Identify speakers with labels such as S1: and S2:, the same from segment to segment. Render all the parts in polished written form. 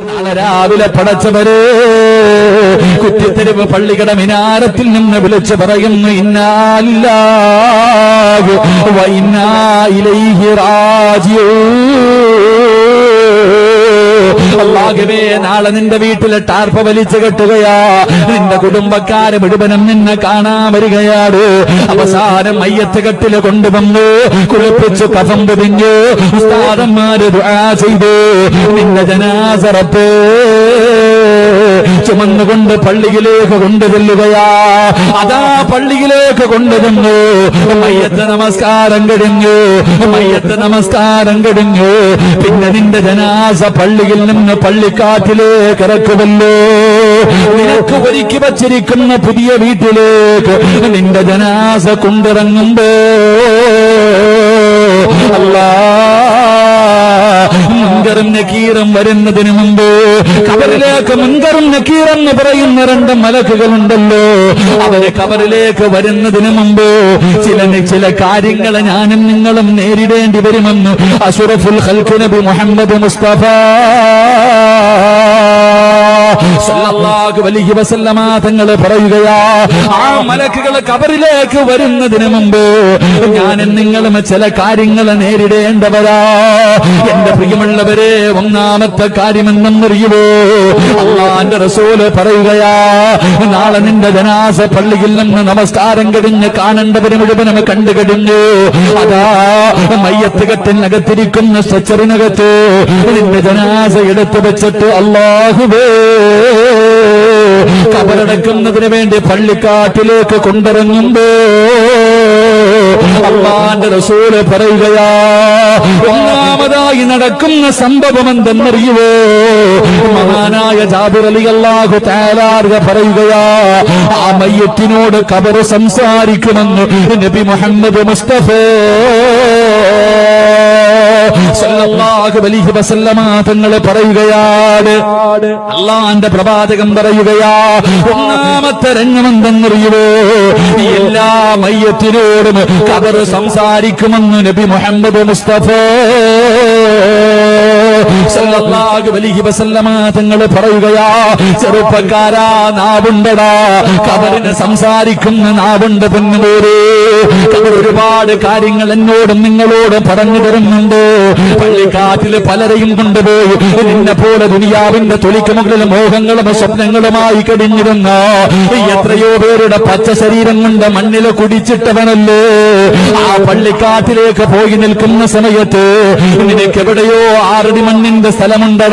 S1: നാളെ രാവിലെ പടച്ചവരെ കുറ്റിത്തെരുവ് പള്ളിക്കട മിനാരത്തിൽ നിന്ന് വിളിച്ചു പറയുന്നു, ഇന്നാ ലില്ലാഹി വ ഇന്നാ ഇലൈഹി റാജിഊൻ. അല്ലാഹുവേ, നാളെ നിന്റെ വീട്ടിലെ ടാർപ്പ വലിച്ചു കെട്ടുകയാ, നിന്റെ കുടുംബക്കാര് മുഴുവനും നിന്നെ കാണാൻ വരികയാണ്. അവസാനം മയ്യത്ത് കെട്ടില് കൊണ്ടുവന്നു കുളിപ്പിച്ചു കഫം പൊതിഞ്ഞു ഉസ്താദന്മാര് ദുആ ചെയ്തു. നിന്റെ ജനാസ റബ്ബേ ചുമന്നുകൊണ്ട് പള്ളിയിലേക്ക് കൊണ്ടുചെല്ലുകയാ. അതാ പള്ളിയിലേക്ക് കൊണ്ടുവന്നു. മയ്യത്ത് നമസ്കാരം കഴിഞ്ഞു, മയ്യത്ത് നമസ്കാരം കഴിഞ്ഞു. പിന്നെ നിന്റെ ജനാസ പള്ളിയിൽ നിന്ന് പള്ളിക്കാട്ടിലേക്ക് ഇറക്കുമല്ലോ. നിനക്ക് ഒരുക്കി വച്ചിരിക്കുന്ന പുതിയ വീട്ടിലേക്ക് നിന്റെ ജനാസ കൊണ്ടിറങ്ങുമ്പോ മുൻകറും നക്കീറും വരുന്നതിന് മുമ്പ് ഖബറിലേക്ക് മുൻകറും നക്കീറെന്ന് പറയുന്ന രണ്ട് മലക്കുകളുണ്ടല്ലോ. അവര് ഖബറിലേക്ക് വരുന്നതിന് മുമ്പ് ചില കാര്യങ്ങൾ ഞാനും നിങ്ങളും നേരിടേണ്ടി വരുമെന്ന് അഷ്റഫുൽ ഖൽഖ് നബി മുഹമ്മദ് മുസ്തഫ സല്ലല്ലാഹു അലൈഹി വസല്ലമ തങ്ങൾ പറയുകയാ, ആ മലക്കുകൾ ഖബറിലേക്ക് വരുന്നതിന് മുമ്പ് ഞാനും നിങ്ങളും ചില കാര്യങ്ങൾ നേരിടേണ്ടവരാ. എന്റെ പ്രിയമുള്ളവരെ, ഒന്നാമത്തെ കാര്യം എന്തെന്നറിയുമോ? അല്ലാഹുവിന്റെ റസൂല് പറയുകയാ, നാളെ നിന്റെ ജനാസ പള്ളിയിൽ നിന്ന് നമസ്കാരം കഴിഞ്ഞ് കാണേണ്ടവര് മുഴുവനും കണ്ടു കഴിഞ്ഞു. അതാ മയ്യത്ത് കെട്ടിനകത്തിരിക്കുന്ന സ്ട്രെച്ചറിനകത്ത് നിന്റെ ജനാസ എടുത്തു വെച്ചിട്ട് അല്ലാഹുവേ കബറടക്കുന്നതിന് വേണ്ടി പള്ളിക്കാട്ടിലേക്ക് കൊണ്ടിറങ്ങുമ്പോ അല്ലാഹുവിന്റെ റസൂല് പറയുകയാ, ഒന്നാമതായി നടക്കുന്ന സംഭവം എന്തെന്നറിയുവോ? മഹാനായ ജാബിർ റളിയല്ലാഹു തആല പറയുകയാ, ആ മയ്യത്തിനോട് ഖബർ സംസാരിക്കുമെന്ന് നബി മുഹമ്മദ് മുസ്തഫ സല്ലല്ലാഹു അലൈഹി വസല്ലമ തങ്ങൾ പറയുകയാണ്. അല്ലാഹുവിന്റെ പ്രവാചകൻ പറയുകയാ, ഒന്നാമത്തെ രംഗം എന്തെന്നറിയുവോ? എല്ലാ മയ്യത്തിനോടും ഖബർ സംസാരിക്കുമെന്ന് നബി മുഹമ്മദ് മുസ്തഫ സല്ലല്ലാഹു അലൈഹി വസല്ലമ തങ്ങൾ പറയുകയാ, ചെറുപ്പക്കാരാ, നാവുണ്ടടാ, ഖബറിന് സംസാരിക്കുന്ന നാവുണ്ട് പെണ്ണുപോരെ. ഖബർ ഒരുപാട് കാര്യങ്ങൾ എന്നോടും നിങ്ങളോടും പറഞ്ഞു തരുന്നുണ്ട്. പള്ളിക്കാട്ടില് പലരെയും കൊണ്ടുപോയി നിന്നെ പോലെ ദുനിയാവിന്റെ തൊലിക്ക് മുകളിൽ മോഹങ്ങളും സ്വപ്നങ്ങളുമായി കഴിഞ്ഞിരുന്ന എത്രയോ പേരുടെ പച്ച ശരീരം കൊണ്ട് മണ്ണില് കുടിച്ചിട്ടവനല്ലേ. ആ പള്ളിക്കാട്ടിലേക്ക് പോയി നിൽക്കുന്ന സമയത്ത് നിനക്കെവിടെയോ 6 അടി മണ്ണിന്റെ സ്ഥലമുണ്ടോ?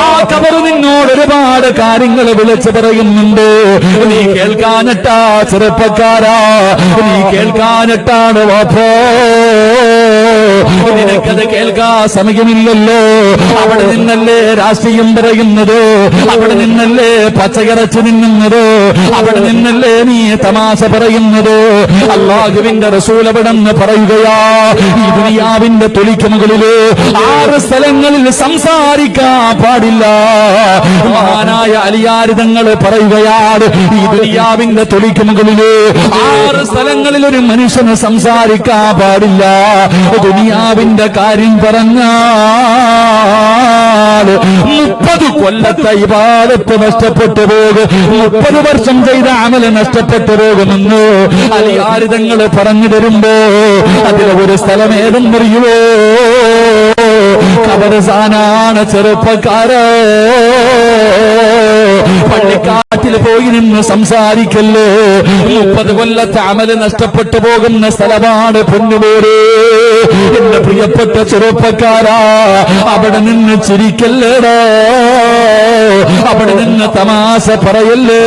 S1: ആ ഖബർ നിന്നോട് ഒരുപാട് കാര്യങ്ങൾ വിളിച്ചു പറയുന്നുണ്ട്. നീ കേൾക്കാനട്ടാ ചെറുപ്പക്കാരാ, നീ കേൾക്കാനട്ടാണ് വാപ്പോ. നിനക്കത് കേൾക്കാ സമയമില്ലല്ലോ. അവിടെ നിന്നല്ലേ രാഷ്ട്രീയം പറയുന്നത്, അവിടെ നിന്നല്ലേ പച്ചകറച്ചു നിന്നുന്നത്, അവിടെ നിന്നല്ലേ നീ തമാശ പറയുന്നത്. അല്ലാഹുവിന്റെ റസൂൽ അവിടെന്ന് പറയുകയാ, ഈ ദുനിയാവിന്റെ തൊലിക്ക് മുകളില് 6 സ്ഥലങ്ങളിൽ സംസാരിക്കാൻ പാടില്ല. മഹാനായ അലിയാർ തങ്ങൾ പറയുകയാണ്, ഈ ദുനിയാവിന്റെ തൊലിക്ക് മുകളില് 6 സ്ഥലങ്ങളിൽ ഒരു മനുഷ്യന് സംസാരിക്കാൻ പാടില്ല. ദുനിയാവിന്റെ കാര്യം പറഞ്ഞാൽ 30 കൊല്ലത്തെ ഇബാദത്ത് നഷ്ടപ്പെട്ടു പോകും, 30 വർഷം ചെയ്ത അമല് നഷ്ടപ്പെട്ടു പോകുമെന്ന് അലിയാർ തങ്ങൾ പറഞ്ഞു തരുമ്പോ അതിലെ ഒരു സ്ഥലം ഏതെന്നറിയുവോ? ഖബർസ്ഥാനാണ് ചെറുപ്പക്കാരോ. പള്ളിക്കാട്ടിൽ പോയി നിന്ന് സംസാരിക്കല്ലേ, 30 കൊല്ലത്തെ അമല് നഷ്ടപ്പെട്ടു പോകുന്ന സ്ഥലമാണ് പൊന്നുപോരെ. എന്റെ പ്രിയപ്പെട്ട ചെറുപ്പക്കാരാ, അവിടെ നിന്ന് ചിരിക്കല്ലേടോ, അവിടെ നിന്ന് തമാശ പറയല്ലേ.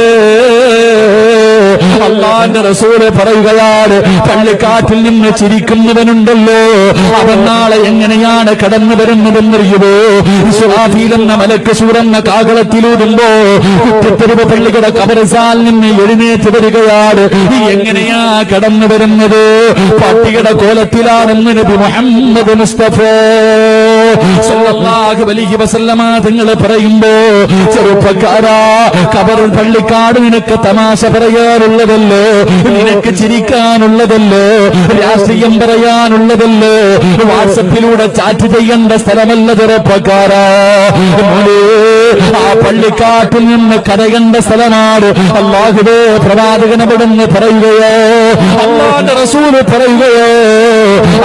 S1: അല്ലാഹുവിന്റെ റസൂല് പറയുകയാണ്, പള്ളിക്കാട്ടിൽ നിന്ന് ചിരിക്കുന്നവനുണ്ടല്ലോ, അവൻ നാളെ എങ്ങനെയാണ് കടന്നു വരുന്നതെന്നറിയുമോ? ഇസ്രാഫീൽ എന്ന മലക്ക് സൂറെന്ന കാഹളത്തിലൂടുമ്പോ കുറ്റിത്തെരുവ് പള്ളിയുടെ ഖബർസ്ഥാനിൽ നിന്ന് എഴുന്നേറ്റ് വരികയാണ്. എങ്ങനെയാ കടന്നു വരുന്നത്? പട്ടിയുടെ കോലത്തിലാണെന്ന് നബി മുഹമ്മദ് മുസ്തഫ സല്ലല്ലാഹു അലൈഹി വസല്ലമ തങ്ങൾ പറയുമ്പോ, ചെറുപ്പക്കാരാ, ഖബർ പള്ളിക്കാട് നിനക്ക് തമാശ പറയാനുള്ളതല്ലോ, നിനക്ക് ചിരിക്കാനുള്ളതല്ലോ, രാഷ്ട്രീയം പറയാനുള്ളതല്ലോ, വാട്സപ്പിലൂടെ ചാറ്റ് ചെയ്യേണ്ട സ്ഥലമല്ല ചെറുപ്പക്കാരാ. ആ പള്ളിക്കാട്ടിൽ നിന്ന് കരയേണ്ട സ്ഥലമാണ്. അല്ലാഹുവേ, പ്രവാചകനവിടുന്ന് പറയുകയോ, അല്ലാഹുവിന്റെ റസൂൽ പറയുകയോ,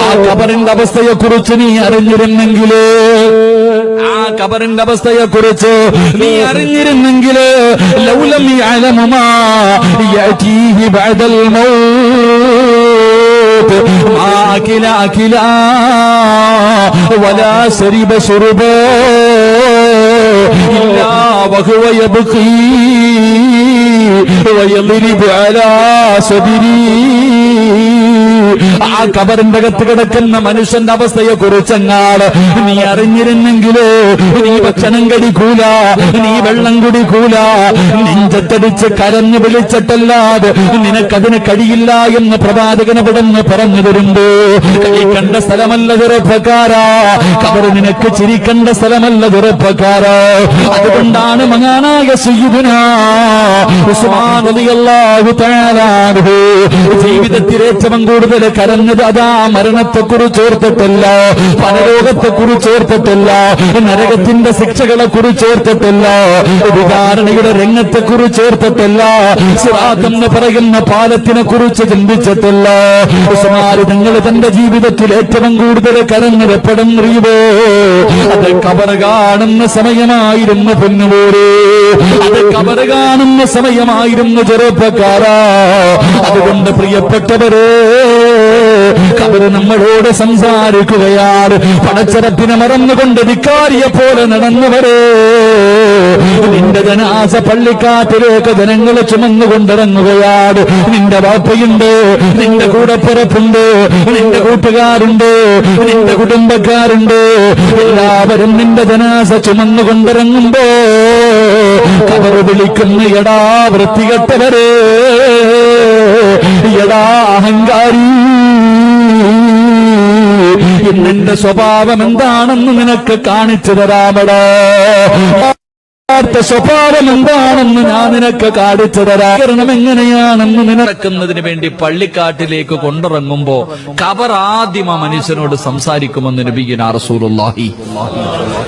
S1: ആ ഖബറിന്റെ അവസ്ഥയെ കുറിച്ച് നീ അറിഞ്ഞിരുന്നെങ്കിലേ, ആ ഖബറിന്റെ അവസ്ഥയെ കുറിച്ച് നീ അറിഞ്ഞിരുന്നെങ്കിലേ, ലൗലം യഅലമു മാ യഅതീഹി ബഅദൽ മൗത്ത് മാ അകില അകില വലാ ശരിബ ശുർബാ ഇല്ലാ വഹുവ യബ്ഖീ വയദ്രിബു അലാ സദരി. ആ ഖബറിന്റെ അകത്ത് കിടക്കുന്ന മനുഷ്യന്റെ അവസ്ഥയെ കുറിച്ചെങ്ങാട് നീ അറിഞ്ഞിരുന്നെങ്കിലോ, നീ ഭക്ഷണം കഴിക്കൂല, നീ വെള്ളം കുടിക്കൂല, നെഞ്ചത്തടിച്ച് കരഞ്ഞു വിളിച്ചിട്ടല്ലാതെ നിനക്കതിന് കഴിയില്ല എന്ന് പ്രവാചകനവിടുന്ന് പറഞ്ഞു തരുമ്പോ, കഴിക്കേണ്ട സ്ഥലമല്ല ചെറുപ്പക്കാരാ, ഖബർ നിനക്ക് ചിരിക്കേണ്ട സ്ഥലമല്ല ചെറുപ്പക്കാരാ. അതുകൊണ്ടാണ് മഹാനായ സയ്യിദുനാ ഉസ്മാൻ റളിയല്ലാഹു തആല അൻഹു ജീവിതത്തിൽ ഏറ്റവും കൂടുതൽ കരഞ്ഞത് അതാ മരണത്തെക്കുറിച്ച് ഓർത്തിട്ടില്ല, പരലോകത്തെക്കുറിച്ച് ഓർത്തിട്ടില്ല, നരകത്തിന്റെ ശിക്ഷകളെ കുറിച്ച് ഓർത്തിട്ടില്ല, വിചാരണയുടെ രംഗത്തെക്കുറിച്ച് ഓർത്തിട്ടില്ല, സിറാത്ത് എന്ന് പറയുന്ന പാലത്തിനെ കുറിച്ച് ചിന്തിച്ചിട്ടില്ല. ഉസ്മാൻ തങ്ങൾ തന്റെ ജീവിതത്തിൽ ഏറ്റവും കൂടുതൽ കരഞ്ഞത് എപ്പോഴെന്നറിയുമോ, അത് ഖബർ കാണുന്ന സമയമായിരുന്നു പൊന്നുപോരെ, അത് ഖബർ കാണുന്ന സമയമായിരുന്നു ചെറുപ്പക്കാരാ. അതുകൊണ്ട് പ്രിയപ്പെട്ടവരെ, ഖബർ നമ്മളോട് സംസാരിക്കുകയാണ്. പടച്ചറപ്പിനെ മറന്നുകൊണ്ട് ധിക്കാരിയെ പോലെ നടന്നവരെ, നിന്റെ ജനാസ പള്ളിക്കാട്ടിലേക്ക് ജനങ്ങളെ ചുമന്നുകൊണ്ടിറങ്ങുകയാണ്. നിന്റെ വാപ്പയുണ്ട്, നിന്റെ കൂടപ്പിറപ്പുണ്ട്, നിന്റെ കൂട്ടുകാരുണ്ട്, നിന്റെ കുടുംബക്കാരുണ്ട്, എല്ലാവരും നിന്റെ ജനാസ ചുമന്നുകൊണ്ടിറങ്ങുമ്പോ ഖബർ വിളിക്കുന്ന, എടാ വൃത്തികെട്ടവരെ, എടാ അഹങ്കാരി, ഇന്നെന്റെ സ്വഭാവം എന്താണെന്ന് നിനക്ക് കാണിച്ചു തരാമടാ, സ്വഭാവം എന്താണെന്ന് ഞാൻ നിനക്ക് കാണിച്ചു തരാം. കാരണം എങ്ങനെയാണെന്ന് നിനക്കുന്നതിന് വേണ്ടി പള്ളിക്കാട്ടിലേക്ക് കൊണ്ടിറങ്ങുമ്പോ ഖബർ ആദ്യം ആ മനുഷ്യനോട് സംസാരിക്കുമെന്ന് നബിയുനാ റസൂലുള്ളാഹി,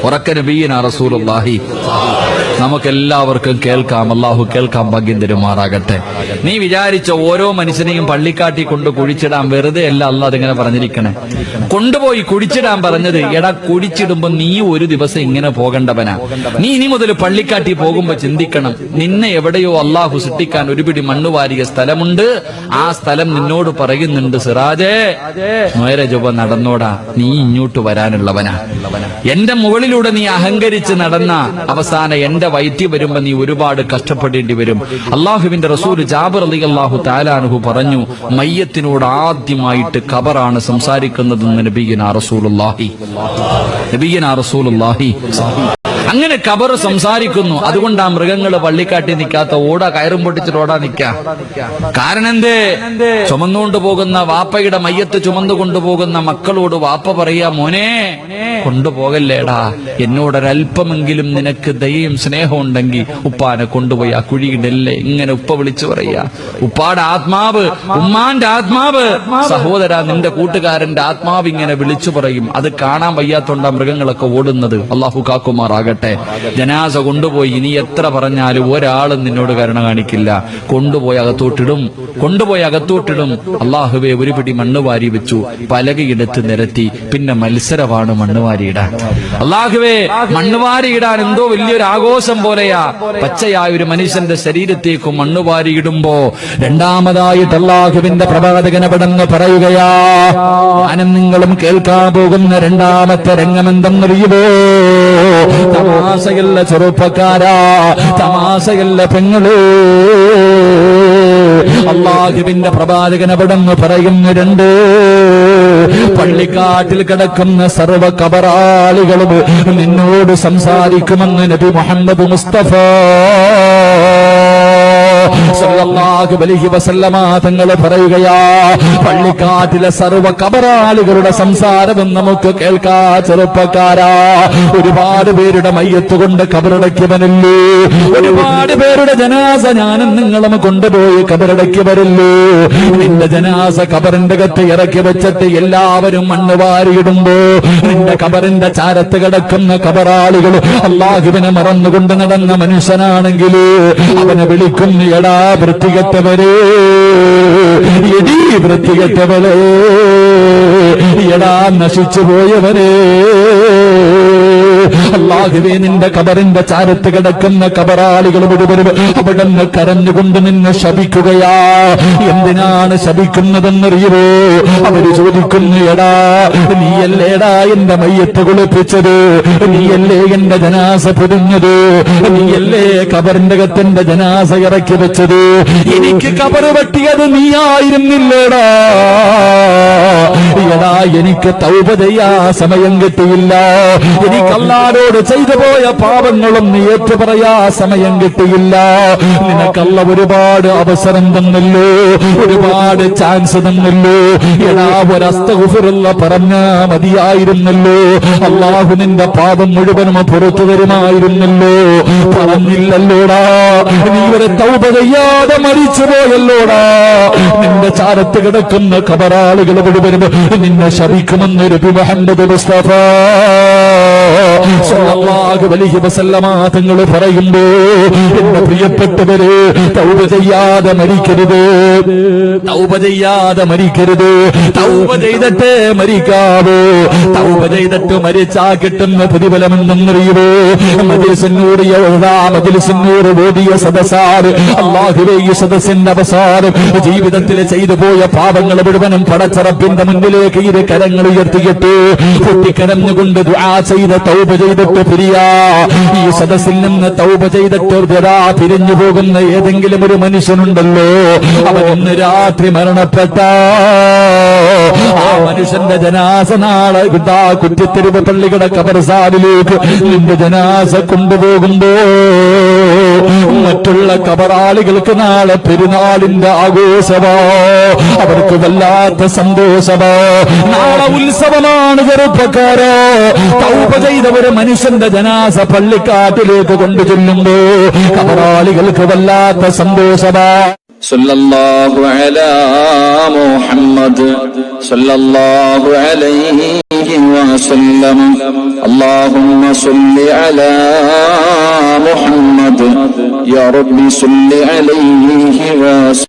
S1: ഉറക്ക നബിയുനാ റസൂലുള്ളാഹി. നമുക്കെല്ലാവർക്കും കേൾക്കാം, അല്ലാഹു കേൾക്കാൻ ഭാഗ്യം തരുമാറാകട്ടെ. നീ വിചാരിച്ച ഓരോ മനുഷ്യനെയും പള്ളിക്കാട്ടി കൊണ്ട് കുഴിച്ചിടാൻ വെറുതെ അല്ല അല്ലാഹ് അതിങ്ങനെ പറഞ്ഞിരിക്കണേ. കൊണ്ടുപോയി കുഴിച്ചിടാൻ പറഞ്ഞത്, എടാ കുഴിച്ചിടുമ്പോ നീ ഒരു ദിവസം ഇങ്ങനെ പോകേണ്ടവനാ. നീ ഇനി മുതൽ പള്ളിക്കാട്ടി പോകുമ്പോ ചിന്തിക്കണം, നിന്നെ എവിടെയോ അല്ലാഹു സൃഷ്ടിക്കാൻ ഒരു പിടി മണ്ണുവാരിയ സ്ഥലമുണ്ട്. ആ സ്ഥലം നിന്നോട് പറയുന്നുണ്ട്, സിറാജേ നേരെ ജൊവ നടന്നോടാ, നീ ഇങ്ങോട്ട് വരാനുള്ളവനാ. എന്റെ മുകളിലൂടെ നീ അഹങ്കരിച്ച് നടന്ന അവസാനം എന്റെ വയറ്റി വരുമ്പോ നീ ഒരുപാട് കഷ്ടപ്പെടേണ്ടി വരും. അള്ളാഹുവിന്റെ റസൂൽ ജാബിർ റളിയല്ലാഹു തആല അൻഹു പറഞ്ഞു, മയ്യത്തിനോട് ആദ്യമായിട്ട് ഖബറാണ് സംസാരിക്കുന്നതെന്ന് നബിയുനാ റസൂലുള്ളാഹി. അങ്ങനെ ഖബർ സംസാരിക്കുന്നു. അതുകൊണ്ട് ആ മൃഗങ്ങൾ പള്ളിക്കാട്ടി നിൽക്കാത്ത, ഓടാ കയറും പൊട്ടിച്ചിട്ട് ഓടാ നിൽക്കാ. കാരണം എന്തേ? ചുമന്നുകൊണ്ട് പോകുന്ന വാപ്പയുടെ മയ്യത്ത് ചുമന്നു കൊണ്ടുപോകുന്ന മക്കളോട് വാപ്പ പറയാ, മോനെ കൊണ്ടുപോകല്ലേടാ, എന്നോടൊരൽപ്പമെങ്കിലും നിനക്ക് ദയയും സ്നേഹം ഉണ്ടെങ്കിൽ ഉപ്പാനെ കൊണ്ടുപോയി ആ കുഴിയിടല്ലേ. ഇങ്ങനെ ഉപ്പ വിളിച്ചു പറയാ. ഉപ്പാടെ ആത്മാവ്, ഉമ്മാന്റെ ആത്മാവ്, സഹോദര നിന്റെ കൂട്ടുകാരന്റെ ആത്മാവ് ഇങ്ങനെ വിളിച്ചു പറയും. അത് കാണാൻ വയ്യാത്തോണ്ടാ മൃഗങ്ങളൊക്കെ ഓടുന്നത്. അള്ളാഹു കാക്കുമാറാകട്ടെ. ജനാസ കൊണ്ടുപോയി ഇനി എത്ര പറഞ്ഞാലും ഒരാളും നിന്നോട് കരുണ കാണിക്കില്ല. കൊണ്ടുപോയി അകത്തോട്ടിടും. അള്ളാഹുവേ ഒരു പിടി മണ്ണ് വാരി വെച്ചു, പലകയെടുത്ത് നിരത്തി. പിന്നെ മത്സരമാണ് മണ്ണുവാരിയിടാൻ. അള്ളാഹുവേ മണ്ണുവാരിയിടാൻ എന്തോ വലിയൊരു ആഘോഷം പോലെയാ. പച്ചയായ ഒരു മനുഷ്യന്റെ ശരീരത്തേക്ക് മണ്ണുവാരിയിടുമ്പോ രണ്ടാമതായിട്ട് അള്ളാഹുവിന്റെ പ്രവാചകൻ അവിടെന്ന് പറയുകയാ, ഞാനും നിങ്ങളും കേൾക്കാൻ പോകുന്ന രണ്ടാമത്തെ രംഗമെന്തെന്നറിയുമോ? തമാശയല്ല ചെറുപ്പക്കാരാ, തമാശയല്ല പെങ്ങള്. അള്ളാഹുവിന്റെ പ്രവാചകൻ അവിടെന്ന് പറയുന്നുണ്ട്, പള്ളിക്കാട്ടിൽ കിടക്കുന്ന സർവ്വ ഖബറാളികളും നിന്നോട് സംസാരിക്കുമെന്ന് നബി മുഹമ്മദ് മുസ്തഫ സല്ലല്ലാഹു അലൈഹി വസല്ലമ തങ്ങൾ പറയുകയാ, പള്ളിക്കാട്ടിലെ സർവ്വ കബറാളികളുടെ സംസാരവും നമുക്ക് കേൾക്കാ. ചെറുപ്പക്കാരാ, ഒരുപാട് പേരുടെ മയ്യത്ത് കൊണ്ട് കബറടക്കിയവനല്ലേ, ഒരുപാട് പേരുടെ ജനാസ ഞാനും നിങ്ങളും കൊണ്ടുപോയി കബറടക്കിയവരല്ലേ. നിന്റെ ജനാസ കബറിന്റെ അകത്ത് ഇറക്കി വെച്ചിട്ട് എല്ലാവരും മണ്ണ് വാരിയിടുമ്പോ നിന്റെ കബറിന്റെ ചാരത്ത് കിടക്കുന്ന കബറാളികൾ അല്ലാഹുവിനെ മറന്നുകൊണ്ട് നടന്ന മനുഷ്യനാണെങ്കിൽ അവനെ വിളിക്കുന്നു, എടാ വൃത്തികെട്ടവരെ, എടീ വൃത്തികെട്ടവരെ, എടാ നശിച്ചു പോയവരെ. അല്ലാഹുവേ, നിന്റെ കബറിന്റെ ചാരത്ത് കിടക്കുന്ന കബറാളികൾ മുഴുവനും അവിടെ നിന്ന് കരഞ്ഞുകൊണ്ട് നിന്നെ ശപിക്കുകയാ. എന്തിനാണ് ശപിക്കുന്നതെന്നറിയുമോ? അവര് ചോദിക്കുന്നു, എടാ നീയല്ലേടാ എന്റെ മയ്യത്ത് കുളിപ്പിച്ചത്, നീയല്ലേ എന്റെ ജനാസ പൊതിഞ്ഞത്, നീയല്ലേ കബറിന്റെ അകത്തിന്റെ ജനാസ ഇറക്കി വെച്ചത്, എനിക്ക് കബറ് വെട്ടിയത് നീയായിരുന്നില്ലേടാ. എടാ, എനിക്ക് തൗബ ചെയ്യാ സമയം കിട്ടിയില്ല, എനിക്ക് അല്ലാഹുവോട് ചെയ്തു പോയ പാപങ്ങളും നീ ഏറ്റുപറയാ സമയം കിട്ടിയില്ല. നിനക്കല്ല ഒരുപാട് അവസരം തന്നല്ലോ, ഒരുപാട് ചാൻസ് തന്നല്ലോ. എടാ, ഒരസ്തഗ്ഫിറുള്ള പറഞ്ഞാ മതിയായിരുന്നല്ലോ, അല്ലാഹു നിന്റെ പാപം മുഴുവനും പുറത്തു തരുമായിരുന്നല്ലോ. പറഞ്ഞില്ലല്ലോടാ, നീ ഒരു തൗബ ചെയ്യാതെ മരിച്ചു പോയല്ലോടാ. നിന്റെ ചാരത്ത് കിടക്കുന്ന കബറാളികൾ മുഴുവനും നിന്നെ ശപിക്കുമെന്ന് നബി മുഹമ്മദ് മുസ്തഫ സല്ലല്ലാഹു അലൈഹി വസല്ലമ തങ്ങൾ പറയുമ്പോ, എന്റെ പ്രിയപ്പെട്ടവരെ, തൗബ ചെയ്യാതെ മരിക്കരുത്, തൗബ ചെയ്യാതെ മരിക്കരുത്. തൗബ ചെയ്തിട്ടേ മരിക്കാവൂ. തൗബ ചെയ്തിട്ട് മരിച്ചാ കിട്ടുന്ന പ്രതിഫലമെന്നറിയുമോ? മജ്ലിസിനോട് ഓടിയ സദസ്സാണ് അല്ലാഹുവേ. ഈ സദസ്സിന്റെ അവസാനം ജീവിതത്തിൽ ചെയ്തു പോയ പാപങ്ങൾ മുഴുവനും പടച്ചറപ്പിന്റെ മുന്നിലേക്ക് ഇരു കരങ്ങൾ ഉയർത്തിയിട്ട് പൊട്ടിക്കരഞ്ഞുകൊണ്ട് ദുആ ചെയ്ത തൗബ ചെയ്തിട്ട് പിരിയാ. ഈ സദസ്സിൽ നിന്ന് തൗബ ചെയ്തിട്ട് പിരിഞ്ഞു പോകുന്ന ഏതെങ്കിലും ഒരു മനുഷ്യനുണ്ടല്ലോ, അവനൊന്ന് രാത്രി മരണപ്പെട്ട ആ മനുഷ്യന്റെ ജനാസ നാളെ കുറ്റിത്തെരുവ് പള്ളിയുടെ കബർസ്ഥാനിലേക്ക് നിന്റെ ജനാസ കൊണ്ടുപോകുമ്പോ മറ്റുള്ള കബറാളികൾക്ക് നാളെ പെരുന്നാളിന്റെ ആഘോഷമോ, അവർക്ക് വല്ലാത്ത സന്തോഷമോ, നാളെ ഉത്സവമാണ്. ചെറുപ്പക്കാരോ, തൗബ ചെയ്ത ഒരു മനുഷ്യന്റെ ജനാസ പള്ളിക്കാട്ടിലേക്ക് കൊണ്ടു ചെല്ലുമ്പോ കബറാളികൾക്ക് വല്ലാത്ത സന്തോഷമോ.
S2: സല്ലല്ലാഹു അലാ മുഹമ്മദ് സല്ലല്ലാഹു അലൈഹി വസല്ലം. അല്ലാഹുമ്മ സല്ലി അലാ മുഹമ്മദ് യാ റബ്ബി സല്ലി അലൈഹി വസല്ലം.